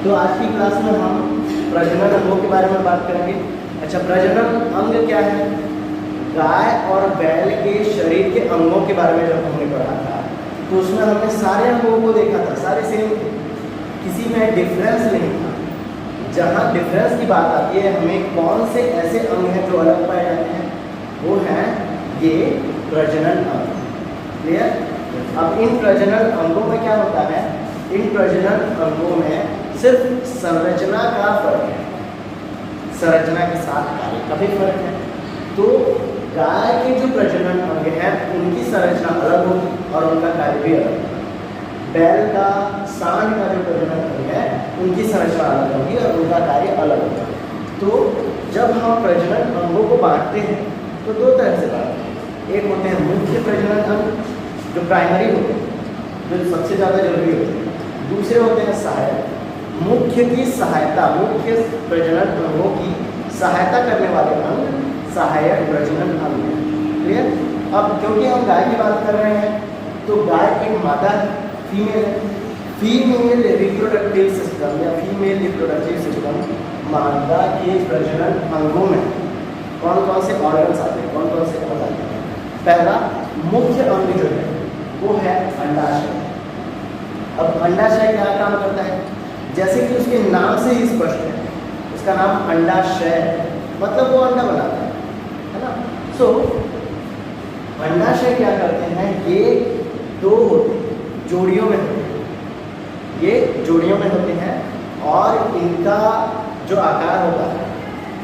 तो आज की क्लास में हम प्रजनन अंगों के बारे में बात करेंगे। अच्छा, प्रजनन अंग क्या है? गाय और बैल के शरीर के अंगों के बारे में जब हमने पढ़ा था तो उसमें हमने सारे अंगों को देखा था, सारे सेम थे, किसी में डिफरेंस नहीं था। जहाँ डिफरेंस की बात आती है, हमें कौन से ऐसे अंग हैं जो अलग पाए जाते हैं, वो हैं ये प्रजनन अंग। क्लियर? अब इन प्रजनन अंगों में क्या होता है? इन प्रजनन अंगों में सिर्फ संरचना का फर्क है, संरचना के साथ कार्य का भी फर्क है। तो गाय के जो प्रजनन अंग हैं उनकी संरचना अलग होगी और उनका कार्य भी अलग होगा। बैल का, सांड का जो प्रजनन अंग है उनकी संरचना अलग होगी और उनका कार्य अलग होगा। तो जब हम प्रजनन अंगों को बांटते हैं तो दो तरह से बांटते हैं। एक होते हैं मुख्य प्रजनन अंग जो प्राइमरी होते हैं, जो सबसे ज़्यादा जरूरी होते हैं। दूसरे होते हैं सहायक। मुख्य की सहायता, मुख्य प्रजनन अंगों की सहायता करने वाले अंग सहायक प्रजनन अंग है। क्लियर? अब क्योंकि हम गाय की बात कर रहे हैं तो गाय एक मादा है, फीमेल है। फीमेल रिप्रोडक्टिव सिस्टम या फीमेल रिप्रोडक्टिव सिस्टम मादा के प्रजनन अंगों में कौन कौन से ऑर्गन्स आते हैं, कौन कौन से अंग आते हैं? पहला मुख्य अंग जो है वो है अंडाशय। अब अंडाशय क्या काम करता है? जैसे कि उसके नाम से ही स्पष्ट है, उसका नाम अंडाशय है, मतलब वो अंडा बनाता है ना। सो अंडाशय क्या करते हैं? ये दो होते हैं, जोड़ियों में होते हैं, ये जोड़ियों में होते हैं और इनका जो आकार होता है,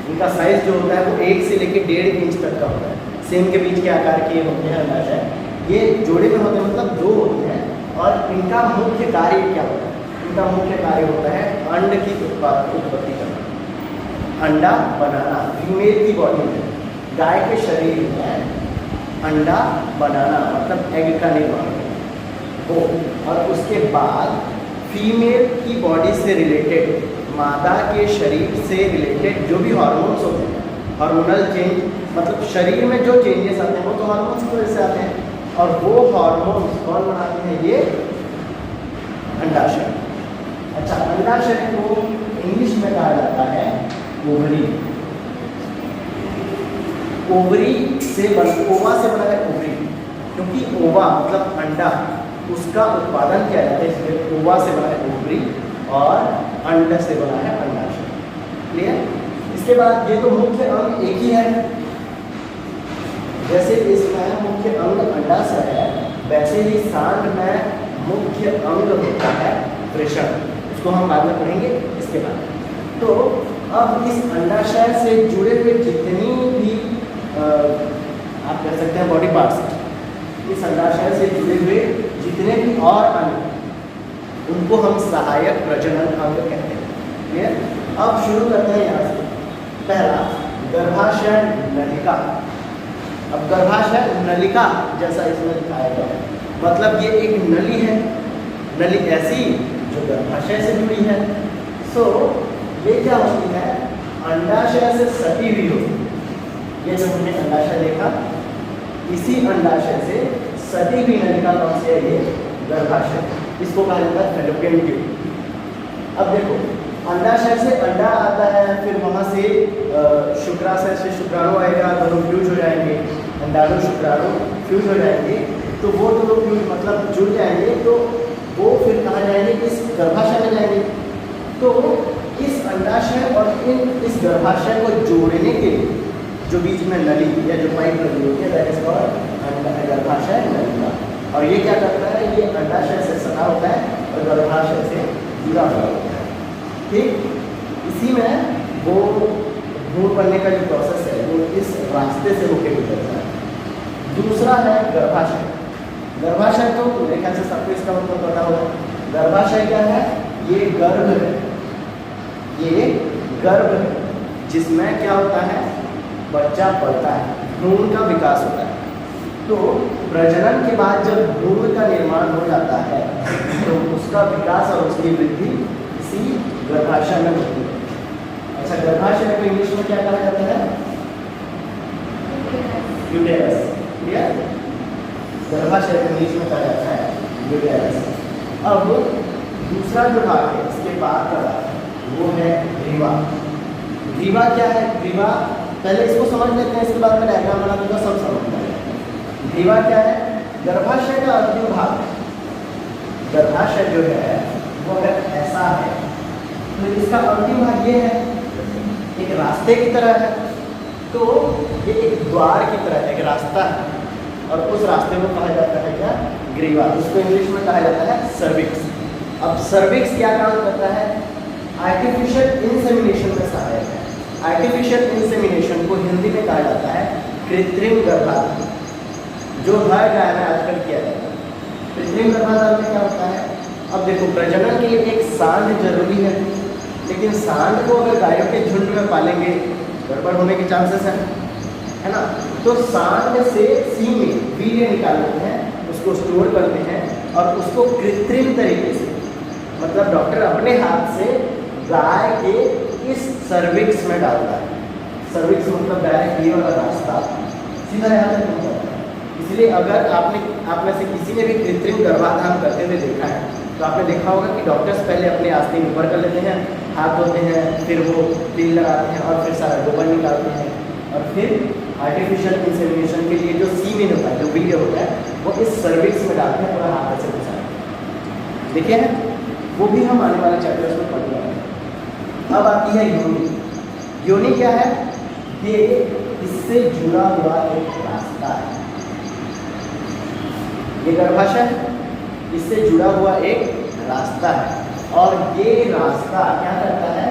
इनका साइज जो होता है वो 1 से लेकर 1.5 इंच तक का होता है। सेम के बीच के आकार के होते हैं अंडाशय। ये जोड़े में होते हैं, मतलब दो होते हैं। और इनका मुख्य कार्य क्या होता है? इनका मुख्य कार्य होता है अंड की उत्पत्ति करना, अंडा बनाना। फीमेल की बॉडी में, गाय के शरीर में अंडा बनाना मतलब एग का निर्माण हो, और उसके बाद फीमेल की बॉडी से रिलेटेड, मादा के शरीर से रिलेटेड जो भी हार्मोन्स होते हैं, हार्मोनल चेंज, मतलब शरीर में जो चेंजेस आते हैं वो तो हार्मोन्स की वजह से आते हैं। और वो हार्मोन्स कौन बनाते हैं? ये अंडाशय। अच्छा, अंडाशय को इंग्लिश में कहा जाता है ओवरी। ओवरी से ओवा से बना है ओवरी, क्योंकि ओवा मतलब अंडा, उसका उत्पादन किया जाता है, इसलिए ओवा से बना है ओवरी और अंड से बना है अंडाशय। क्लियर? इसके बाद ये तो मुख्य अंग एक ही है, जैसे इसमें मुख्य अंग अंडाशय है, वैसे ही सांड में मुख्य अंग होता है वृषण। उसको हम बाद में पढ़ेंगे इसके बाद। तो अब इस अंडाशय से जुड़े हुए जितनी भी आप कह सकते हैं बॉडी पार्ट्स, इस अंडाशय से जुड़े हुए जितने भी और अंग, उनको हम सहायक प्रजनन अंग कहते हैं। क्लियर? अब शुरू करते हैं यहाँ से। पहला, गर्भाशय नलिका। अब गर्भाशय नलिका जैसा इसमें दिखाया गया है, मतलब ये एक नली है, नली ऐसी जो गर्भाशय से जुड़ी है। सो ये क्या होती है? अंडाशय से सटी हुई होती है। ये जो हमने अंडाशय देखा, इसी अंडाशय से सटी हुई नलिका कौन सी है? ये गर्भाशय। इसको कहा जाता है फैलोपियन ट्यूब। अब देखो, अंडाशय से अंडा आता है, फिर वहाँ से शुक्राशय से शुक्राणु आएगा, दोनों फ्यूज हो जाएंगे, अंडाणु शुक्राणु फ्यूज हो जाएंगे। तो वो दोनों फ्यूज मतलब जुड़ जाएंगे, तो वो फिर कहाँ जाएंगे? इस गर्भाशय में जाएंगे। तो इस अंडाशय और इस गर्भाशय को जोड़ने के लिए जो बीच में नली या जो पाइप लगी होती है, दैट इज कॉल्ड गर्भाशय नलिका। और ये क्या करता है? ये अंडाशय से सटा होता है और गर्भाशय से जुड़ा हुआ होता है। ठीक इसी में वो भ्रूण बनने का जो प्रोसेस है वो इस रास्ते से होकर गुजरता है। दूसरा है गर्भाशय। गर्भाशय तो मेरे ख्याल से सबको इसका मतलब पता होगा। गर्भाशय क्या है? ये गर्भ है, ये गर्भ है जिसमें क्या होता है? बच्चा पलता है, भ्रूण का विकास होता है। तो प्रजनन के बाद जब भ्रूण का निर्माण हो जाता है तो उसका विकास और उसकी वृद्धि इसी गर्भाशय में होती है। अच्छा, गर्भाशय को इंग्लिश में क्या कहा जाता है? यूटेरस। क्लियर? गर्भाशय को इंग्लिश में कहा जाता है यूटेरस। अब दूसरा जो भाग है इसके बाद का भाग ग्रीवा क्या है? ग्रीवा पहले इसको समझ लेते हैं, इसके बाद में डायग्राम बना दूंगा, सब समझ में आएगा। ग्रीवा क्या है? गर्भाशय का अंतिम भाग। गर्भाशय जो है वो अगर ऐसा है तो इसका अंतिम भाग ये है, एक रास्ते की तरह है। तो ये एक द्वार की तरह एक रास्ता है, और उस रास्ते को कहा जाता है क्या? ग्रीवा। उसको इंग्लिश में कहा जाता है सर्विक्स। अब सर्विक्स क्या काम करता है? आर्टिफिशियल इंसेमिनेशन में सहायक है। आर्टिफिशियल इंसेमिनेशन को हिंदी में कहा जाता है कृत्रिम गर्भाधान, जो हर गाय में आजकल किया जाता है। कृत्रिम गर्भाधान में क्या होता है? अब देखो, प्रजनन के लिए एक सांड जरूरी है, लेकिन सांड को अगर गायों के झुंड में पालेंगे गड़बड़ होने के चांसेस है ना। तो सांड से सीमेन वीर्य निकालते हैं, उसको स्टोर करते हैं और उसको कृत्रिम तरीके से, मतलब डॉक्टर अपने हाथ से गाय के इस सर्विक्स में डालता है। सर्विक्स मतलब डायरेक्ट ये वाला रास्ता सीधा यहाँ तक नहीं जाता। इसलिए अगर आप में से किसी ने भी कृत्रिम गर्भाधान करते हुए देखा है तो आपने देखा होगा कि डॉक्टर्स पहले अपने आस्तीन ऊपर कर लेते हैं, हाथ धोते हैं, फिर वो तेल लगाते हैं और फिर सारा गोबर निकालते हैं, और फिर आर्टिफिशियल इंसेमिनेशन के लिए जो सीमेन होता है, जो वीर्य होता है, वो इस सर्विक्स में डालते हैं, पूरा हाथ से घुसाते। देखिए हैं, वो भी हम आने वाले चैप्टर्स में पढ़ रहे। अब आती है योनि। योनि क्या है? ये इससे जुड़ा हुआ एक रास्ता है। ये गर्भाशय है, इससे जुड़ा हुआ एक रास्ता है, और ये रास्ता क्या करता है?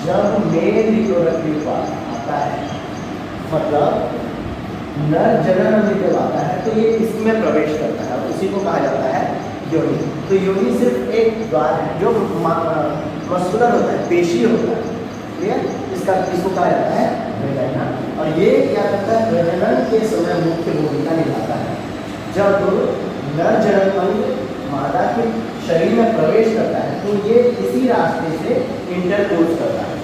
जब मेल रिप्रोडक्टिव पार्ट आता है, मतलब नर जनन जब आता है, तो ये इसमें प्रवेश करता है, उसी को कहा जाता है योनि। तो योनि सिर्फ एक द्वार है जो मस्कुलर होता है, पेशी होता है, ठीक है। इसको कहा जाता है वेजाइना, और ये क्या करता है? प्रजनन के समय मुख्य भूमिका निभाता है। जब नर जनन अंग मादा के शरीर में प्रवेश करता है तो ये इसी रास्ते से इंटरकोर्स करता है,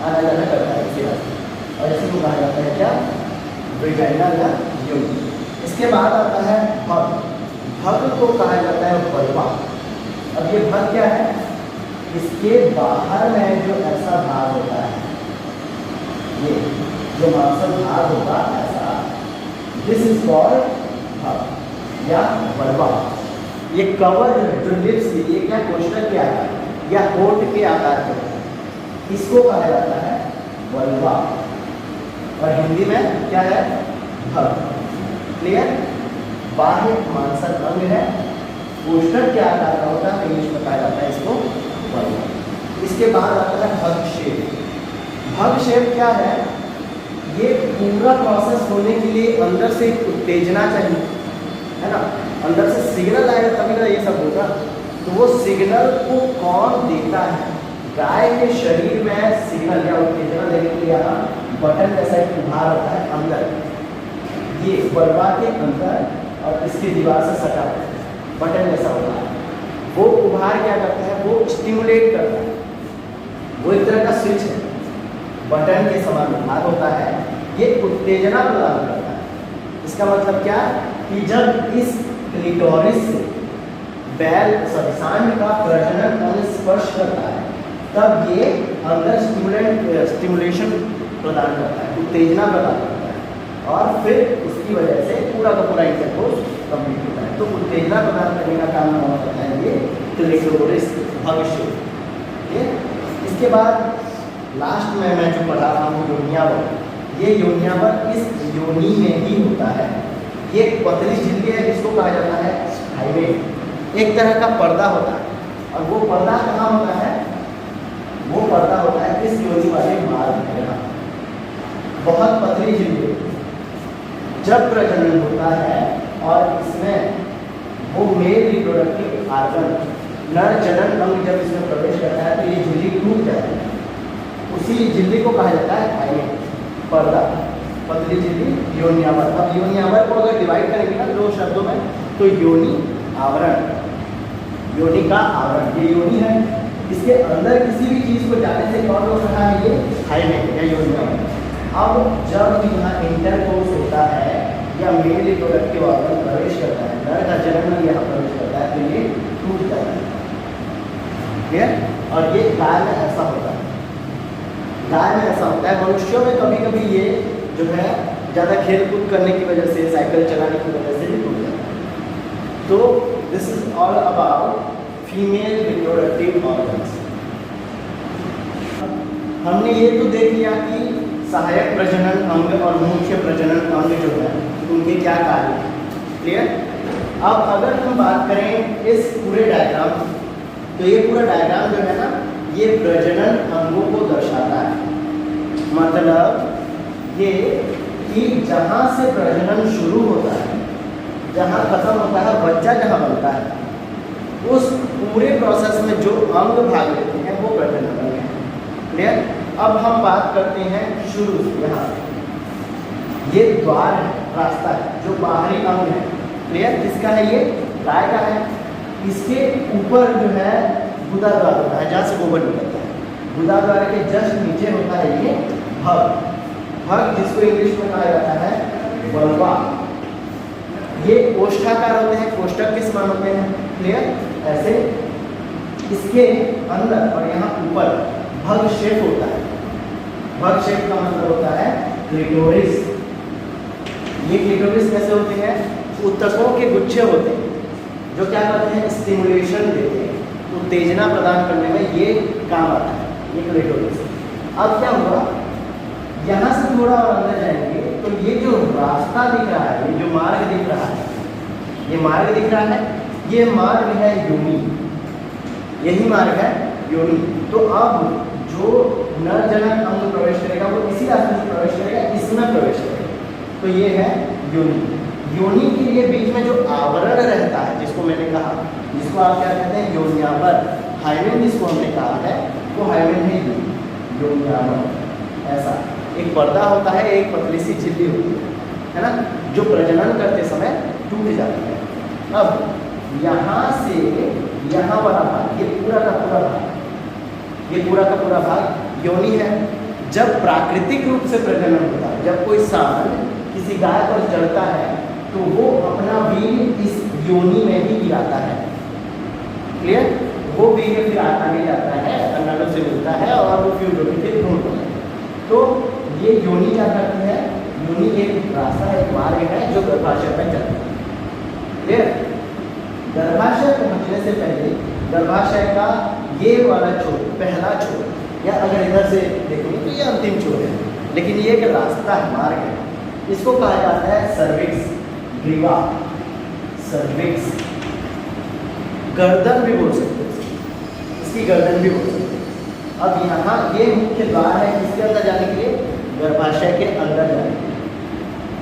आना जाना करता है इसी रास्ते, और इसी को कहा जाता है क्या? वेजाइना या योनि। इसके बाद आता है भग। भग को कहा जाता है बलवा। अब ये भग क्या है? इसके बाहर में जो ऐसा भाग होता है, ये जो मांसल भाग होता है ऐसा, दिस इज कॉल्ड भग या बलवा। ये कवर जो लिप्स, ये क्या कोष्ठक के आकार या होठ के आकार के होता है, इसको कहा जाता है बलवा, और हिंदी में क्या है? भग। क्लियर? बाह्य मांसल अंग है, कोष्ठक के आकार का होता है, इंग्लिश में कहा जाता है इसको बलवा। इसके बाद आता है भग शेप। भग शेप क्या है? ये पूरा प्रोसेस होने के लिए अंदर से उत्तेजना चाहिए, है ना। अंदर से सिग्नल आएगा तभी ना ये सब होगा। तो वो सिग्नल को कौन देता है? गाय के शरीर में सिग्नल या उत्तेजना देने के लिए यहाँ बटन जैसा एक उभार होता है अंदर, ये बलवा के अंदर, और इसकी दीवार से सटा होता है, बटन जैसा होता है। वो उभार क्या करता है? वो स्टिमुलेट करता है, वो एक तरह का स्विच है, बटन के समान उभार होता है, ये उत्तेजना प्रदान करता है। इसका मतलब क्या? कि जब इस क्लिटोरिस से बैल सांड का प्रजनन अंग स्पर्श करता है, तब ये अंदर स्टिमुलेशन प्रदान करता है, उत्तेजना प्रदान करता है, और फिर उसकी वजह से पूरा का पूरा इंटरकोर्स कंप्लीट होता है। तो उत्तेजना प्रदान करने का काम करता है ये क्लिटोरिस भग शेप। ठीक है। इसके बाद लास्ट में मैं जो पढ़ा रहा हूँ योनियावर, ये योनियावर इस योनि में ही होता है। ये एक पतली झिल्ली है जिसको कहा जाता है हाईवे, एक तरह का पर्दा होता है, और वो पर्दा कहाँ होता है? वो पर्दा होता है इस योनि वाले मार्ग में, यहाँ बहुत पतली झिल्ली। जब प्रजनन होता है और इसमें वो मेल रिप्रोडक्टिव आर्गन, नर जनन अंग जब इसमें प्रवेश करता है तो ये झिल्ली टूट जाती है, उसी झिल्ली को कहा जाता है हाईवे, पर्दा, पतली झिल्ली, योनियावर। अब योनियावर को अगर डिवाइड करेंगे ना दो शब्दों में, तो योनि आवरण, योनि का आवरण, ये योनि है, इसके अंदर किसी भी चीज़ को जाने से कौन रोक रहा है? ये हाईवे या योनियावर। अब जब यहाँ इंटरकोर्स होता है या मेल रिप्रोडक्टिव ऑर्गन प्रवेश करता है, नर का जनन यहाँ प्रवेश करता है, तो ये टूट जाता है। क्लियर? और ये गाय में ऐसा होता है, गाय में ऐसा होता है, मनुष्यों में कभी कभी ये जो है ज़्यादा खेल कूद करने की वजह से, साइकिल चलाने की वजह से भी टूट जाता है। तो this is all about female reproductive organs. हमने ये तो देख लिया कि सहायक प्रजनन अंग और मुख्य प्रजनन अंग जो है उनके क्या कार्य हैं। क्लियर? अब अगर हम बात करें इस पूरे डायग्राम, तो ये पूरा डायग्राम जो है ना, ये प्रजनन अंगों को दर्शाता है। मतलब ये कि जहाँ से प्रजनन शुरू होता है, जहाँ खत्म होता है, बच्चा जहाँ बनता है, उस पूरे प्रोसेस में जो अंग भाग लेते हैं वो प्रजनन अंग है। क्लियर? अब हम बात करते हैं शुरू से। यहाँ ये द्वार है, रास्ता है, जो बाहरी अंग है। क्लियर? किसका है ये? गाय का है। इसके ऊपर जो है गुदा द्वार होता है, जहाँ से गोबर निकलता है। गुदा द्वार के जस्ट नीचे होता है ये भग। भग जिसको इंग्लिश में कहा जाता है वल्वा। ये कोष्ठाकार होते हैं, कोष्ठक के समान होते हैं। क्लियर? ऐसे इसके अंदर और यहाँ ऊपर भग शेप होता है। भग शेप का मतलब होता है क्लिटोरिस। ये क्लिटोरिस कैसे होते हैं? उत्तकों के गुच्छे होते हैं जो क्या करते हैं? स्टिमुलेशन देते हैं, उत्तेजना प्रदान करने में ये काम आता है, ये क्लिटोरिस। अब क्या हुआ, यहाँ से थोड़ा और अंदर जाएंगे तो ये जो रास्ता दिख रहा है, ये जो मार्ग दिख रहा है, ये मार्ग दिख रहा है, ये मार्ग है योनि। यही मार्ग है योनि। तो अब जो नर जनक अंग प्रवेश करेगा वो इसी रास्ते से प्रवेश करेगा, इसमें प्रवेश करेगा। तो ये है योनि। योनि के लिए बीच में जो आवरण रहता है, जिसको मैंने कहा, जिसको आप क्या कहते हैं? योनियावर। हाइमेन जिसको हमने कहा है वो हाइमेन है योनियावर। ऐसा एक पर्दा होता है, एक पतली सी झिल्ली होती है ना, जो प्रजनन करते समय टूट जाती है। अब यहाँ से यहाँ वाला भाग, ये पूरा का पूरा भाग, ये पूरा का पूरा भाग योनि है। जब प्राकृतिक रूप से प्रजनन होता है, जब कोई सांड किसी गाय पर चढ़ता है तो वो अपना वीर्य इस योनि में ही गिराता है। क्लियर? वो वीर्य फिर आगे जाता है, अंडाणु से मिलता है और वो फ्यूज होकर फिर भ्रूण होता है। तो ये योनि क्या करती है? योनि एक रास्ता है, एक मार्ग है जो गर्भाशय में चलता है। क्लियर? गर्भाशय पहुंचने से पहले गर्भाशय का ये वाला छोर, पहला छोर, या अगर इधर से देखेंगे तो ये अंतिम छोर है, लेकिन ये एक रास्ता है, मार्ग है। इसको कहा जाता है सर्विक्स, ग्रीवा, सर्विक्स। गर्दन भी बोल सकते हैं, इसकी गर्दन भी बोल सकते हैं। अब यहाँ ये मुख्य द्वार है, इसके अंदर जाने के लिए, गर्भाशय के अंदर जाने के लिए।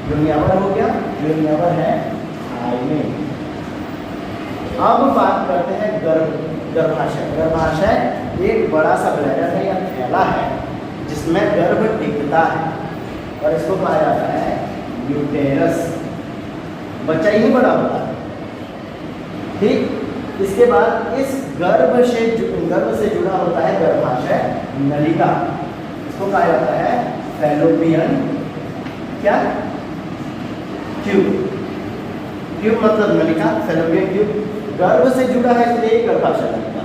योनियावर हो गया, योनियावर है हाइमेन। अब बात करते हैं गर्भाशय। गर्भाशय एक बड़ा सा ब्लैडर है या थैला है जिसमें गर्भ टिकता है और इसको कहा जाता है यूटेरस। बच्चा ही बड़ा होता है। ठीक? इसके बाद इस गर्भ से जुड़ा होता है गर्भाशय नलिका। इसको कहा जाता है फैलोपियन क्या ट्यूब। ट्यूब मतलब नलिका, फैलोपियन ट्यूब। गर्भ से जुड़ा है इसलिए गर्भाशय नलिका।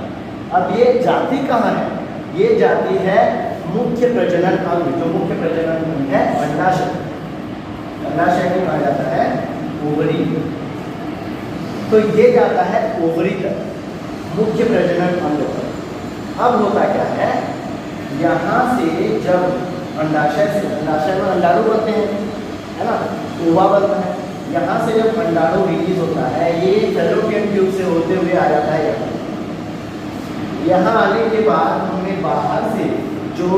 अब ये जाति कहाँ है? ये जाति है मुख्य प्रजनन अंग। जो मुख्य प्रजनन अंग है अंडाशय, अंडाशय को कहा जाता है ओवरी। तो ये जाता है ओवरी तक, मुख्य प्रजनन अंग पर। अब होता क्या है, यहाँ से जब अंडाशय में अंडाणु बनते हैं, है ना, ओवा बनता है। यहाँ से जब अंडाणु रिलीज होता है, ये फैलोपियन ट्यूब से होते हुए आ जाता है यहाँ आने के बाद हमें बाहर से जो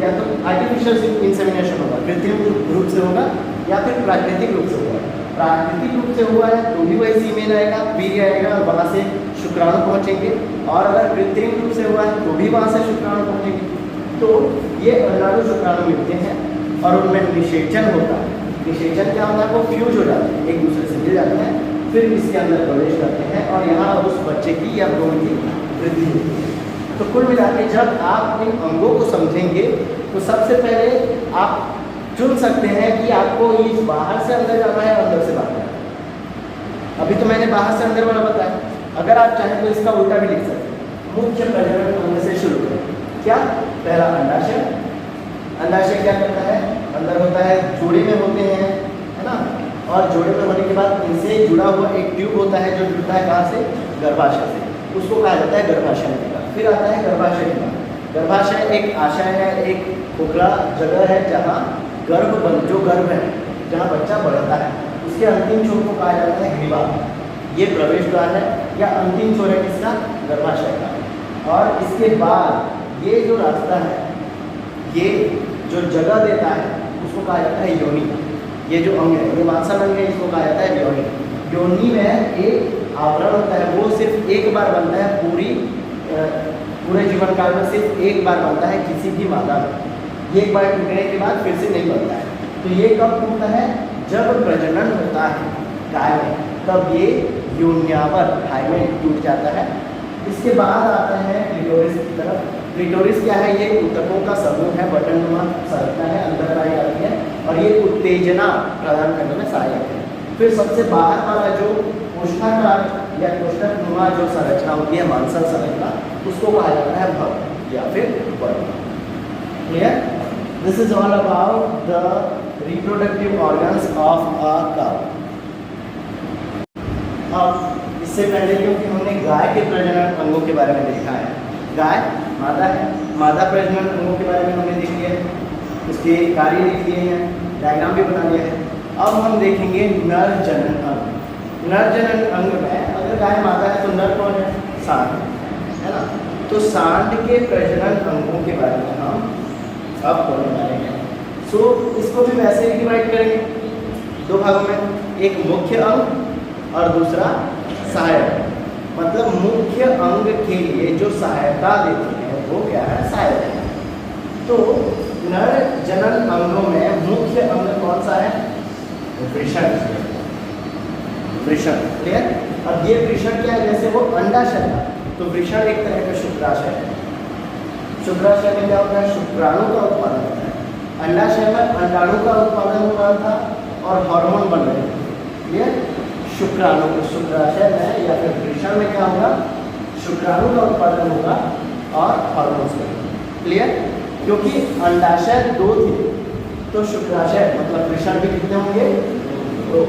या तो आर्टिफिशियल इंसेमिनेशन होगा, कृत्रिम रूप से होगा, या फिर प्राकृतिक रूप से होगा। प्राकृतिक रूप से हुआ है तो भी वही सीमेन आएगा, वीर्य आएगा और वहाँ से शुक्राणु पहुँचेंगे। और अगर कृत्रिम रूप से हुआ है तो भी वहाँ से शुक्राणु पहुँचेंगे। तो ये अंडाणु शुक्राणु मिलते हैं और उनमें निषेचन होता है। निषेचन क्या होता है? वो फ्यूज हो जाते हैं, एक दूसरे से मिल जाते हैं, फिर इसके अंदर प्रवेश करते हैं और यहाँ उस बच्चे की या भ्रूण की वृद्धि होती है। तो कुल मिला के जब आप इन अंगों को समझेंगे तो सबसे पहले आप चुन सकते हैं कि आपको इस बाहर से अंदर जाना है, अंदर से बाहर जाना है। अभी तो मैंने बाहर से अंदर वाला बताया, अगर आप चाहें तो इसका उल्टा भी लिख सकते हैं। मुख्य प्रजनन अंग से शुरू करें। क्या? पहला अंडाशय, अंडाशय क्या करता है, अंदर होता है, जोड़े में होते हैं, है ना, और जोड़े में होने के बाद इनसे जुड़ा हुआ एक ट्यूब होता है जो जुड़ता है कहाँ से, गर्भाशय से, उसको कहा जाता है गर्भाशय नलिका। फिर आता है गर्भाशय नलिका। गर्भाशय एक आशय है, एक खोखला जगह है जहाँ जो गर्भ है, जहाँ बच्चा बढ़ता है, उसके अंतिम छोर को कहा जाता है ग्रीवा। ये प्रवेश द्वार है या अंतिम छोर है किसका, गर्भाशय का। और इसके बाद ये जो रास्ता है, ये जो जगह देता है उसको कहा जाता है योनि। ये जो अंग है, ये मांसल अंग है, इसको कहा जाता है योनि। योनि में एक आवरण होता है, वो सिर्फ एक बार बनता है, पूरे जीवन काल में सिर्फ एक बार बनता है किसी भी मादा में। ये एक बार टूटने के बाद फिर से नहीं बनता है। तो ये कब टूटता है, जब प्रजनन होता है गाय में, तब ये योन्यावर हाइमेन टूट जाता है। इसके बाद आता है क्लिटोरिस की तरफ। क्लिटोरिस क्या है, ये ऊतकों का समूह है, बटननुमा संरचना है, अंदर पाई जाती है और ये उत्तेजना प्रदान करने में सहायक है। फिर सबसे बाहर वाला जो कोष्ठाकार या कोष्ठकनुमा जो संरचना होती है, मांसल संरचना, उसको कहा जाता है भव या फिर बर्भ। Clear? This is all about the reproductive organs of a cow. अब इससे पहले क्योंकि हमने गाय के प्रजनन अंगों के बारे में देखा है, गाय मादा है, मादा प्रजनन अंगों के बारे में हमने देख लिया है, उसके कार्य लिख लिए हैं, डायग्राम भी बना लिया है। अब हम देखेंगे नर जनन अंग। नर जनन अंग में अगर गाय मादा है तो नर कौन है, सांड, है ना। तो सांड के प्रजनन अंगों के बारे में हम अब पढ़ने वाले हैं। सो इसको भी वैसे ही डिवाइड करेंगे दो भागों में, एक मुख्य अंग और दूसरा सहायक। मतलब मुख्य अंग के लिए जो सहायता देती है वो क्या है, सहायक है। तो नर जनन अंगों में मुख्य अंग कौन सा है, वृषण। वृषण, क्लियर? अब ये वृषण क्या है, जैसे वो अंडाशय था, तो वृषण एक तरह का शुक्राशय है। शुक्राशय में क्या होता है, शुक्राणु का उत्पादन होता है। अंडाशय में अंडाणु का उत्पादन हो रहा था और हार्मोन बन रहे थे। क्लियर? शुक्राणु को शुक्राशय में या फिर वृषण में क्या होगा, शुक्राणु का उत्पादन होगा और हार्मोन्स बनेंगे। क्लियर? क्योंकि अंडाशय दो थे तो शुक्राशय मतलब वृषण भी कितने होंगे, दो।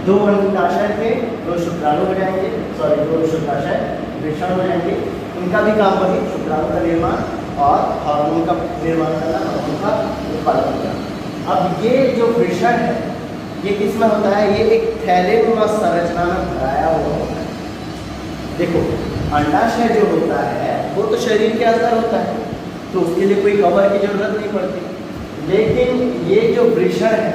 दो अंडाशय थे, दो शुक्राणु हो जाएंगे, सॉरी दो शुक्राशय वृषण हो जाएंगे। उनका भी काम वही, शुक्राणु का निर्माण और हार्मोन का निर्माण करना, हार्मोन का उत्पादन करना। अब ये जो वृषण है ये किसमें होता है, ये एक थैलेनुमा संरचना में भराया हुआ होता है। देखो अंडाशय जो होता है वो तो शरीर के अंदर होता है, तो उसके लिए कोई कवर की जरूरत नहीं पड़ती। लेकिन ये जो वृषण है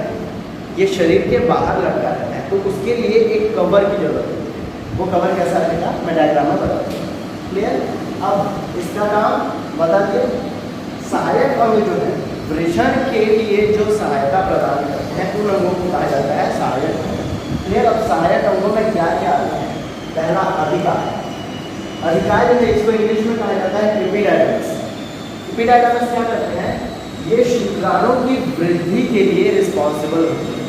ये शरीर के बाहर लटका रहता है, तो उसके लिए एक कवर की जरूरत होती है। वो कवर कैसा रहेगा, मैं डायग्राम में बता दूँ। क्लियर? अब इसका काम बता दिए। सहायक अंग जो है वृषण के लिए जो सहायता प्रदान करते हैं उन अंगों को कहा जाता है सहायक अंग। क्लियर? अब सहायक अंगों में क्या क्या आता है, पहला अधिकार। अधिकार जो है इसको इंग्लिश में कहा जाता है एपिडाइडम्स। एपिडाइडम्स क्या करते हैं, ये शुक्राणु की वृद्धि के लिए रिस्पॉन्सिबल होते हैं।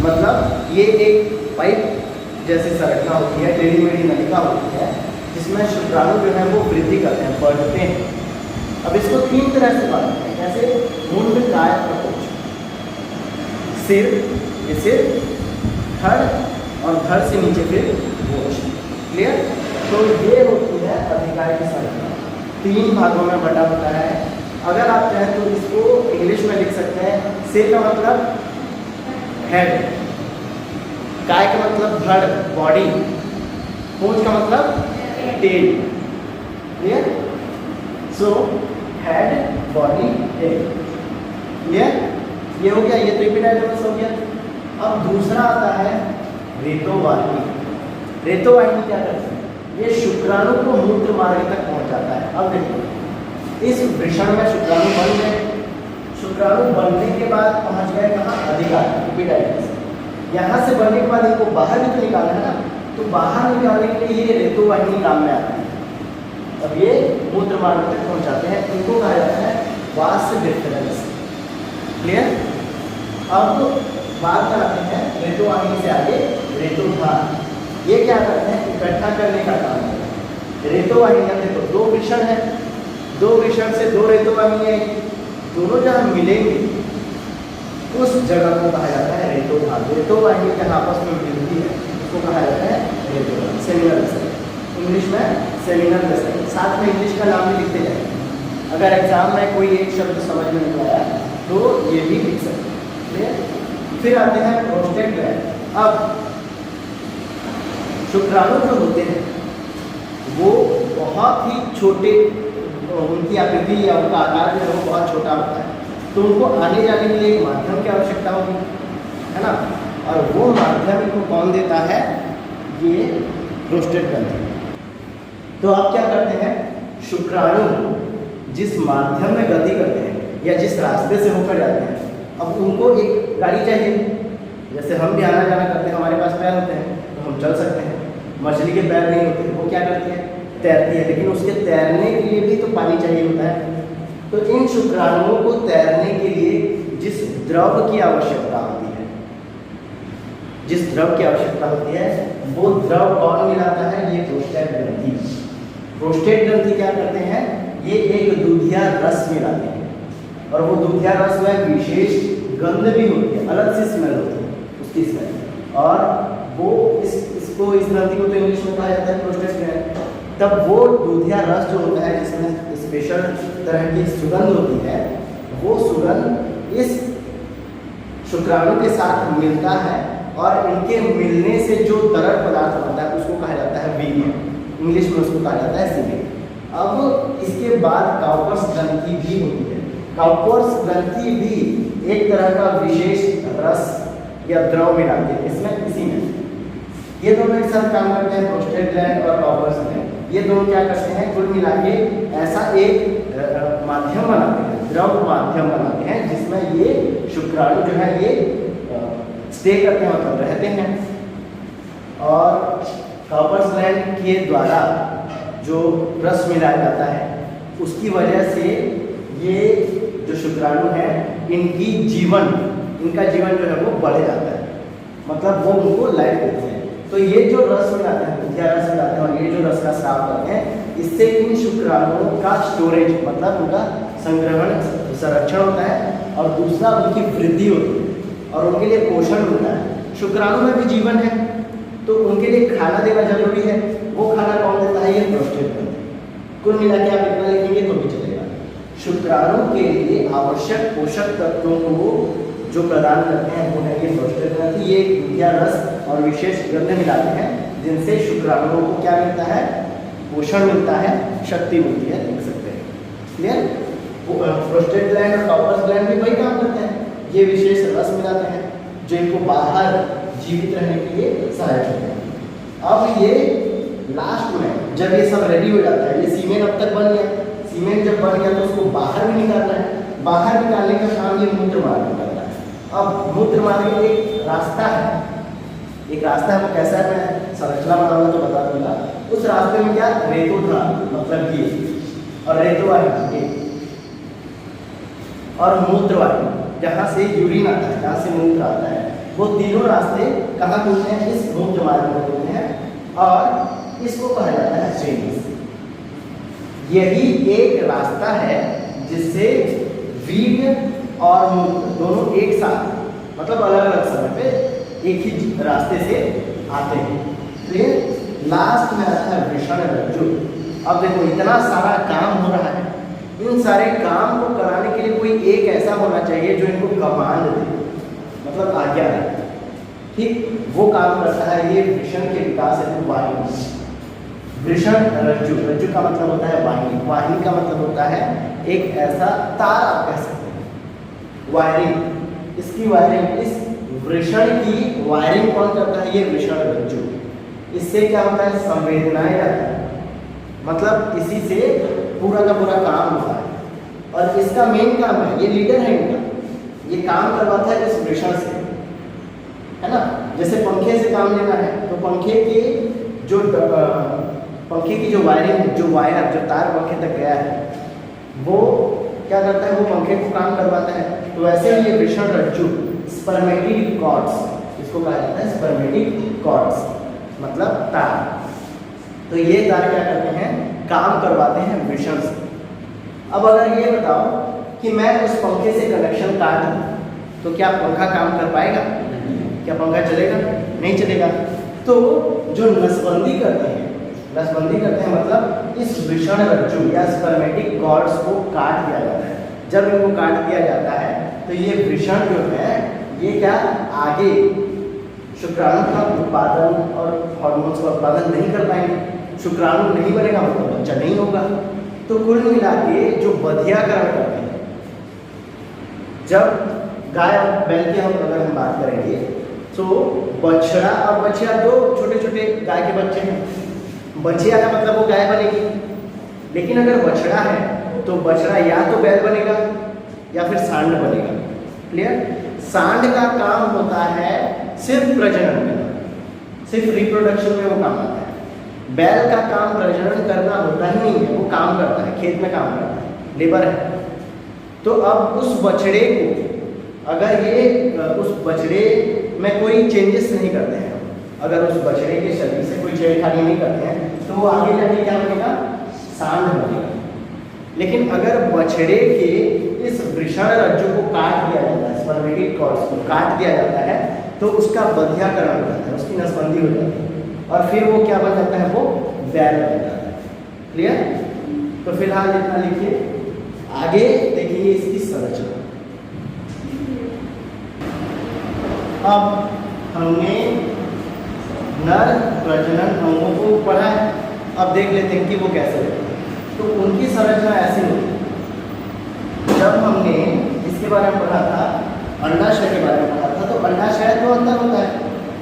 मतलब ये एक पाइप जैसी संरचना होती है, टेढ़ी मेढ़ी नलिका होती है, जिसमें शुक्राणु जो है वो वृद्धि करते हैं, बढ़ते हैं। अब इसको तीन तरह से बांटते हैं, कैसे, मुंड, काय, प्रकोष्ठ। सिर, ये सिर, धड़ और धड़ से नीचे फिर मोक्ष। क्लियर? तो ये होती है अधिकार की संरचना, तीन भागों में बटा होता है। अगर आप चाहें तो इसको इंग्लिश में लिख सकते हैं, सिर का मतलब हेड, काय का मतलब धड़ बॉडी, पूंछ का मतलब tail. Clear? So head, body, tail. Clear? ये हो गया, ये तो एपिडाइडम्स हो गया। अब दूसरा आता है रेतोवाहिनी। रेतोवाहिनी क्या करती है, ये शुक्राणु को मूत्र मार्ग तक पहुंचाता है। अब देखो इस वृषण में शुक्राणु बन गए, शुक्राणु बनने के बाद पहुंच गए कहाँ, अधिकार, एपिडाइडम्स। यहाँ से बनने के बाद इनको बाहर भी तो निकालना है ना, तो बाहर निकालने के लिए ये रेतोवाहिनी काम में आती है। अब ये मूत्र मार्ग तक पहुंचाते हैं, इनको कहा जाता है वास डिफरेंस। क्लियर? अब बात करते हैं रेतोवाहिनी से आगे रेतोधार। ये क्या करते हैं, इकट्ठा करने का काम है। रेतोवाहिनी देखो दो वृषण है, दो वृषण से दो रेतोवाहिनी आएगी, दोनों जहाँ मिलेंगे उस जगह को कहा जाता है रेतोधातु। रेतोवाहिनी जहाँ आपस में मिलती है उसको कहा जाता है रेतोधातु, सेमिनल वेसल, इंग्लिश में सेमिनल वेसल। साथ में इंग्लिश का नाम भी लिखते जाएंगे। अगर एग्जाम में कोई एक शब्द समझ में नहीं आया तो ये भी लिख सकते हैं। फिर आते हैं प्रोस्टेट ग्लैंड। अब शुक्राणु जो होते हैं वो बहुत ही छोटे, उनकी आकृति या उनका आकार जो है वो बहुत छोटा होता है, तो उनको आने जाने के लिए एक माध्यम की आवश्यकता होगी, है ना। और वो माध्यम इनको कौन देता है? ये प्रोस्टेट ग्लैंड। तो आप क्या करते हैं, शुक्राणु जिस माध्यम में गति करते हैं या जिस रास्ते से होकर जाते हैं, अब उनको एक गाड़ी चाहिए। जैसे हम भी आना जाना करते हैं, हमारे पास पैर होते हैं तो हम चल सकते हैं। मछली के पैर नहीं होते, वो क्या करती है? तैरती है, लेकिन उसके तैरने के लिए भी तो पानी चाहिए होता है। तो इन शुक्राणुओं को तैरने के लिए जिस द्रव की आवश्यकता होती है, जिस द्रव की आवश्यकता होती है वो द्रव कौन मिलाता है? ये प्रोस्टेट ग्रंथि। प्रोस्टेट ग्रंथि क्या करते हैं? ये एक दूधिया रस मिलाते हैं, और वो दूधिया रस में विशेष गंध भी होती है, अलग सी स्मेल होती है उसकी स्मेल, और वो इसको इस ग्रंथि को तो इंग्लिश में कहा जाता है प्रोस्टेट ग्लैंड। तब वो दूधिया रस जो होता है जिसमें स्पेशल तरह की सुगंध होती है, वो सुगंध इस शुक्राणु के साथ मिलता है, और इनके मिलने से जो तरल पदार्थ बनता है उसको कहा जाता है वीर्य, इंग्लिश में उसको कहा जाता है सीमेन। अब इसके बाद काउपर्स ग्रंथि भी होती है। काउपर्स ग्रंथि भी एक तरह का विशेष रस या द्रव मिलाती है इसमें, इसी में ये दोनों एक साथ काम करते हैं, प्रोस्टेट ग्लैंड और काउपर्स ग्लैंड। ये दोनों क्या करते हैं? कुल मिला के ऐसा एक माध्यम बनाते हैं, द्रव माध्यम बनाते हैं, जिसमें ये शुक्राणु जो है ये स्टे करते हैं, मतलब रहते हैं। और काउपर्स ग्लैंड के द्वारा जो रस मिलाया जाता है उसकी वजह से ये जो शुक्राणु है इनका जीवन जो है वो बढ़ जाता है, मतलब वो उनको लाइफ देते हैं। तो ये जो रस मिलाते हैं, दूधिया रस मिलाते हैं, और ये जो रस का स्राव करते हैं, इससे इन शुक्राणुओं का स्टोरेज, मतलब उनका संग्रहण संरक्षण होता है, और दूसरा उनकी वृद्धि होती है और उनके लिए पोषण मिलता है। शुक्राणु में भी जीवन है तो उनके लिए खाना देना जरूरी है। वो खाना कौन देता है? ये प्रोस्टेट ग्लैंड। कुल मिला के आप इतना लिखेंगे तो भी चलेगा। शुक्राणु के लिए आवश्यक पोषक तत्वों को जो प्रदान करते हैं वो है ये प्रोस्टेट ग्लैंड। ये दूधिया रस और विशेष गंध मिलाते हैं, जिनसे शुक्राणुओं को क्या मिलता है? पोषण मिलता है, शक्ति मिलती है, देख सकते हैं। क्लियर? प्रोस्टेट ग्लैंड और काउपर्स ग्लैंड भी वही काम करते हैं, ये विशेष रस मिलाते हैं जो इनको बाहर जीवित रहने के लिए सहायक होते हैं। अब ये लास्ट में जब ये सब रेडी हो जाता है, ये सीमेन अब तक बन गया, सीमेन जब बन गया तो उसको बाहर भी निकालना है। बाहर निकालने का काम ये मूत्र मार्ग में करता है। अब मूत्र मार्ग में एक रास्ता है, वो कैसा है मैं संरचना बनाऊंगा तो बता दूंगा। उस रास्ते में क्या? रेतोधातु मतलब ये, और रेतोवाहिनी और मूत्रवाहिनी जहाँ से यूरिन आता है, जहाँ से मूत्र आता है, वो तीनों रास्ते कहाँ खुलते हैं? इस मूत्र मार्ग में खुलते हैं, और इसको कहा जाता है सेनिस। यही एक रास्ता है जिससे वीर्य और मूत्र दोनों एक साथ, मतलब अलग अलग समय पे एक ही रास्ते से आते हैं। फिर लास्ट में आता है वृषण रज्जु। अब देखो इतना सारा काम हो रहा है, इन सारे काम को कराने के लिए कोई एक ऐसा होना चाहिए जो इनको कमांड दे, मतलब आज्ञा दे। ठीक, वो काम करता है ये वृषण के विकास हेतु वाहिनी। वृषण रज्जु, रज्जु का मतलब होता है वाहिनी, वाहिनी का मतलब होता है एक ऐसा तार, आप कह सकते हैं वायरिंग। इसकी वायरिंग, इस वृषण की वायरिंग कौन करता है? ये वृषण रज्जु। इससे क्या होता है? संवेदनाएं जाता है, मतलब इसी से पूरा का पूरा काम होता है, और इसका मेन काम है, ये लीडर है इनका, ये काम करवाता है इस वृषण से, है ना। जैसे पंखे से काम लेना है तो पंखे की जो वायरिंग, जो तार पंखे तक गया है वो क्या करता है? वो पंखे को काम करवाता है। तो वैसे ही ये वृषण रज्जु स्पर्मेटिक कॉर्ड्स, इसको कहा जाता है स्पर्मेटिक कॉर्ड्स, मतलब तार। तो ये तार क्या करते हैं? काम करवाते हैं वृषण से। अब अगर ये बताओ कि मैं उस पंखे से कनेक्शन काट दूं तो क्या पंखा काम कर पाएगा? क्या पंखा चलेगा? नहीं चलेगा। तो जो नसबंदी करते हैं, नसबंदी करते हैं मतलब इस वृषण रज्जु या स्पर्मेटिक कॉर्ड्स को काट दिया जाता है। जब इनको काट दिया जाता है तो ये वृषण जो है ये क्या आगे शुक्राणु का उत्पादन और हार्मोन्स का उत्पादन नहीं कर पाएंगे। शुक्राणु नहीं बनेगा मतलब बच्चा नहीं होगा। तो कुल मिला के जो बधियाकरण करते हैं, जब गाय और बैल की अगर हम बात करेंगे तो बछड़ा और बछिया दो छोटे छोटे गाय के बच्चे हैं। बछिया का मतलब वो गाय बनेगी, लेकिन अगर बछड़ा है तो बछड़ा या तो बैल बनेगा या फिर सांड बनेगा। क्लियर? सांड का काम होता है सिर्फ प्रजनन करना, सिर्फ रिप्रोडक्शन में वो काम आता है। बैल का काम प्रजनन करना होता ही नहीं है, वो काम करता है, खेत में काम करता है, लेबर है। तो अब उस बछड़े को अगर ये उस बछड़े में कोई चेंजेस नहीं करते हैं, अगर उस बछड़े के शरीर से कोई छेड़खानी नहीं करते हैं तो वो आगे जाके क्या बनेगा? सांड बनेगा। लेकिन अगर बछड़े के इस वृषण रज्जु को काट दिया जाता है, स्पर्मेटिक कॉर्ड्स को काट दिया जाता है तो उसका बधियाकरण हो जाता है, उसकी नसबंदी हो जाती है और फिर वो क्या बन जाता है? वो बैल बन जाता है। क्लियर? तो फिलहाल इतना लिखिए, आगे देखिए इसकी संरचना। अब हमने नर प्रजनन अंगों को पढ़ा है, अब देख लेते हैं कि वो कैसे होते हैं। तो उनकी संरचना ऐसी होती है। जब हमने इसके बारे में पढ़ा था, अंडाशय के बारे में पढ़ा था, तो अंडाशय तो अंदर होता है,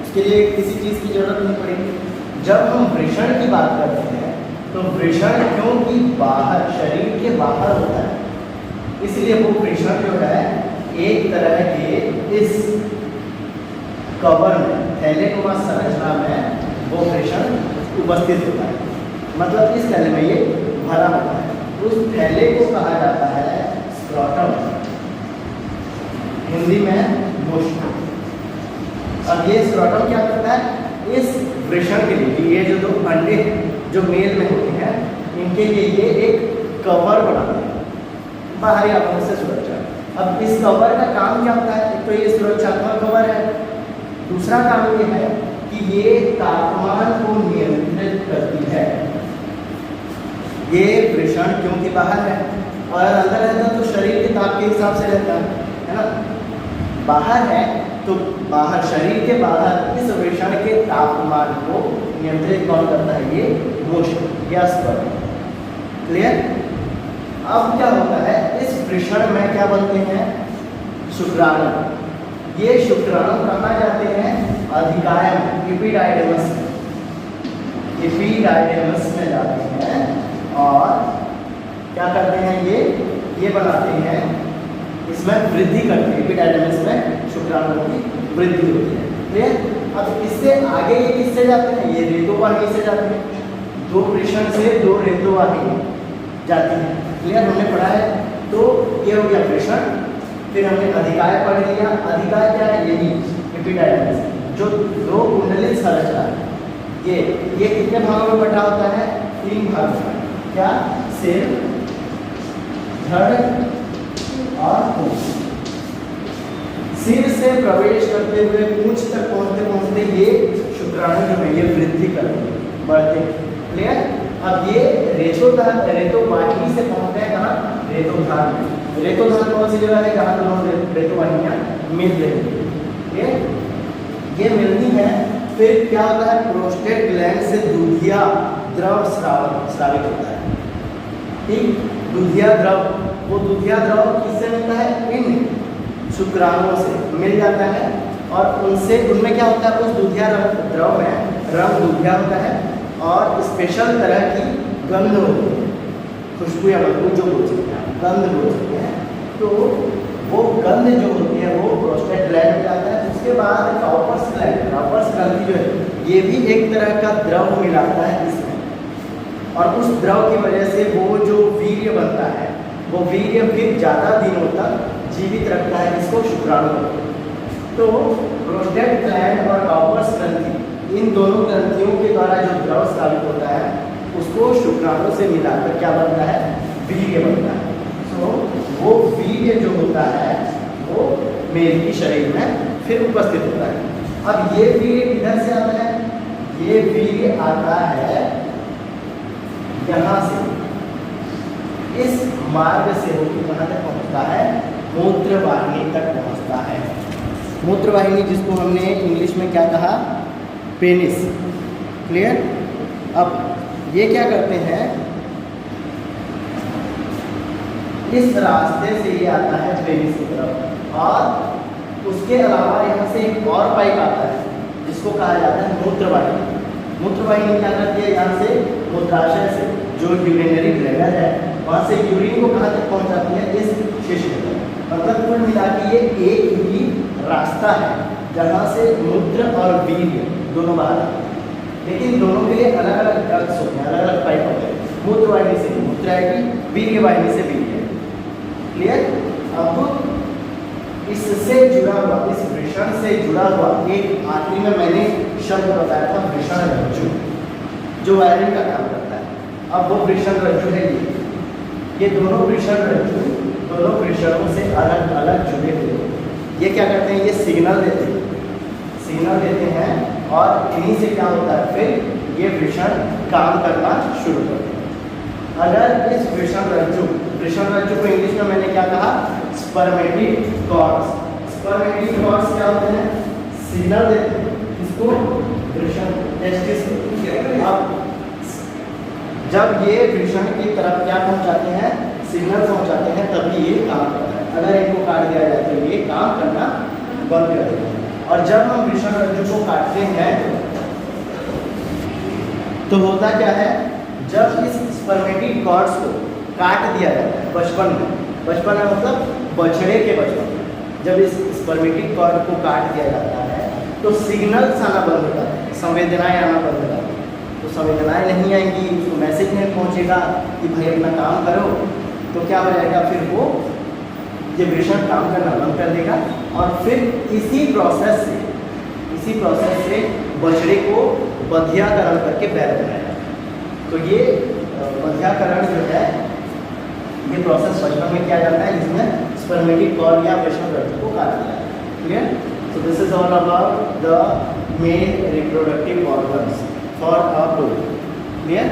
उसके लिए किसी चीज़ की जरूरत नहीं पड़ेगी। जब हम वृषण की बात करते हैं तो वृषण क्योंकि बाहर, शरीर के बाहर होता है, इसलिए वो वृषण जो है एक तरह के इस कवर में, थैलेनुमा संरचना में वो वृषण उपस्थित होता है। मतलब इस थैले में ये भरा होता है। उस थैले को कहा जाता है स्क्रोटम, हिंदी में मोशन। अब ये स्क्रोटम क्या करता है? इस वृषण के लिए ये जो दो अंडे जो मेल में होते हैं इनके लिए ये एक कवर बनाते हैं, बाहरी आंखों से सुरक्षा। अब इस कवर का काम क्या होता है? एक तो ये सुरक्षात्मक कवर है, दूसरा काम ये है कि ये तापमान को नियंत्रित करती है। ये वृषण क्योंकि बाहर है और अंदर रहता तो शरीर के ताप के हिसाब से रहता है ना। बाहर है तो बाहर, शरीर के बाहर इस वृषण के तापमान को नियंत्रित कौन करता है? ये मोशन या स्पर्म। क्लियर? अब क्या होता है? इस वृषण में क्या बनते हैं? शुक्राणु। ये शुक्राणु कहाँ जाते हैं? अधिकाय में, एपिडाइडमस में जाते हैं और क्या करते हैं? ये बनाते हैं, इसमें वृद्धि करते हैं। एपिडाइडमस में शुक्राणुओं की वृद्धि होती है। क्लियर? अब इससे आगे ये किससे जाते हैं? ये रेतोवाहिनी से जाते हैं। दो वृषण से दो रेतोवाहिनी जाती है। क्लियर? हमने पढ़ा है। तो ये हो गया वृषण। फिर हमने अधिकाय पढ़ लिया। अधिकाय क्या है? यही एपिडाइडमस, जो दो कुंडलित संरचना है। ये कितने भागों में बटा होता है? 3 भाग में। क्या? सिर, धड़ और पूंछ। सिर से प्रवेश करते हुए पूंछ तक पहुंचते ये शुक्राणु जो है ये वृद्धि करते हैं, बढ़ते हैं। क्लियर? अब ये रेतोवाहिनी से पहुंचते हैं कहाँ? रेतोधार में। रेतोधार कौन सी जगह है? जहाँ दोनों रेतोवाहिनियाँ मिल रही है। ये मिलती है। फिर क्या होता है? प्रोस्टेट ग्लैंड से दूधिया द्रव स्रावित होता है। ठीक? दूधिया द्रव, वो दूधिया द्रव किससे मिलता है? इन शुक्राणुओं से मिल जाता है और उनमें क्या होता है? उस दूधिया द्रव में रंग दूधिया होता है और स्पेशल तरह की गंध होती है, खुशबू या बदबू जो बोल सकते हैं, गंध बोल सकते हैं। तो वो गंध जो होती है वो प्रोस्टेट ग्लैंड में जाता है। उसके बाद कॉपर्स ग्लैंड, कॉपर्स ग्रंथि जो है ये भी एक तरह का द्रव मिलाता है इसमें, और उस द्रव की वजह से वो जो वीर्य बनता है वो वीर्य फिर ज़्यादा दिनों तक जीवित रखता है इसको, शुक्राणु को। तो प्रोस्टेट ग्लैंड और कॉपर्स ग्रंथि, इन दोनों ग्रंथियों के द्वारा जो द्रव स्रावित होता है उसको शुक्राणु से मिलाकर क्या बनता है? वीर्य बनता है। वो वीर्य जो होता है वो मेल की शरीर में फिर उपस्थित होता है। अब ये वीर्य किधर से आता है? ये वीर्य आता है यहाँ से, इस मार्ग से होकर कहाँ तक पहुँचता है? मूत्र वाहिनी तक पहुँचता है। मूत्र वाहिनी जिसको हमने इंग्लिश में क्या कहा? पेनिस। क्लियर? अब ये क्या करते हैं, इस रास्ते से ये आता है पेनिस की तरफ, और उसके अलावा यहाँ से एक और पाइप आता है जिसको कहा जाता है मूत्र वाहिनी। मूत्र वाहिनी क्या करती है? यहाँ से मूत्राशय से जो यूरिनरी ब्लैडर है वहाँ से यूरिन को कहाँ तक पहुँचाती है? इस शिश्न तक। मतलब कुल मिला के ये एक ही रास्ता है जहाँ से मूत्र और वीर्य दोनों बाहर आते हैं, लेकिन दोनों के लिए अलग अलग डक्ट्स होते हैं, अलग अलग पाइप होते हैं। मूत्र वाहिनी से मूत्र आएगी, वीर्य वाहिनी से वीर्य। क्लियर? अब इससे जुड़ा हुआ, इस वृषण से जुड़ा हुआ एक आखिरी में मैंने शब्द बताया था वृषण रज्जु, जो वायरिंग का काम करता है। अब वो वृषण रज्जु है ये दोनों वृषण रज्जु दोनों वृषणों से अलग अलग जुड़े हुए हैं। ये क्या करते हैं? ये सिग्नल देते हैं और इन्हीं से क्या होता है? फिर ये वृषण काम करना शुरू करते हैं। अगर इस वृषण रज्जु को इंग्लिश में मैंने क्या कहा? Spermatic chords. स्पर्मेटिक कॉर्ड्स क्या होते हैं? सिग्नल देते हैं इसको वृषण टेस्टिस को। अब जब ये वृषण की तरफ क्या पहुंचाते हैं? सिग्नल पहुंचाते हैं, तभी ये काम करता है। अगर इनको काट दिया जाए तो ये काम करना बंद कर देता है। और जब हम वृषण रज्जु को काटते हैं तो होता क्या है? जब इस स्पर्मेटिक कॉर्ड्स को काट दिया जाता है बचपन में मतलब बछड़े के बचपन में, जब इस स्पर्मेटिक कॉर्ड को काट दिया जाता है तो सिग्नल्स आना बंद हो जाते हैं, संवेदनाएं आना बंद हो जाती हैं। तो संवेदनाएं नहीं आएंगी, उसको मैसेज नहीं पहुंचेगा कि भाई अपना काम करो, तो क्या हो जाएगा? फिर वो ये वृषण काम करना बंद कर देगा और फिर इसी प्रोसेस से बछड़े को बधियाकरण करके बैल बनाएगा। तो ये बधियाकरण जो है ये प्रोसेस बचपन में किया जाता है, जिसमें स्पर्मेटिक कॉर्ड या वृषण रज्जु को काट दिया है। Clear? So this is all about the male reproductive organs for a bull. Clear?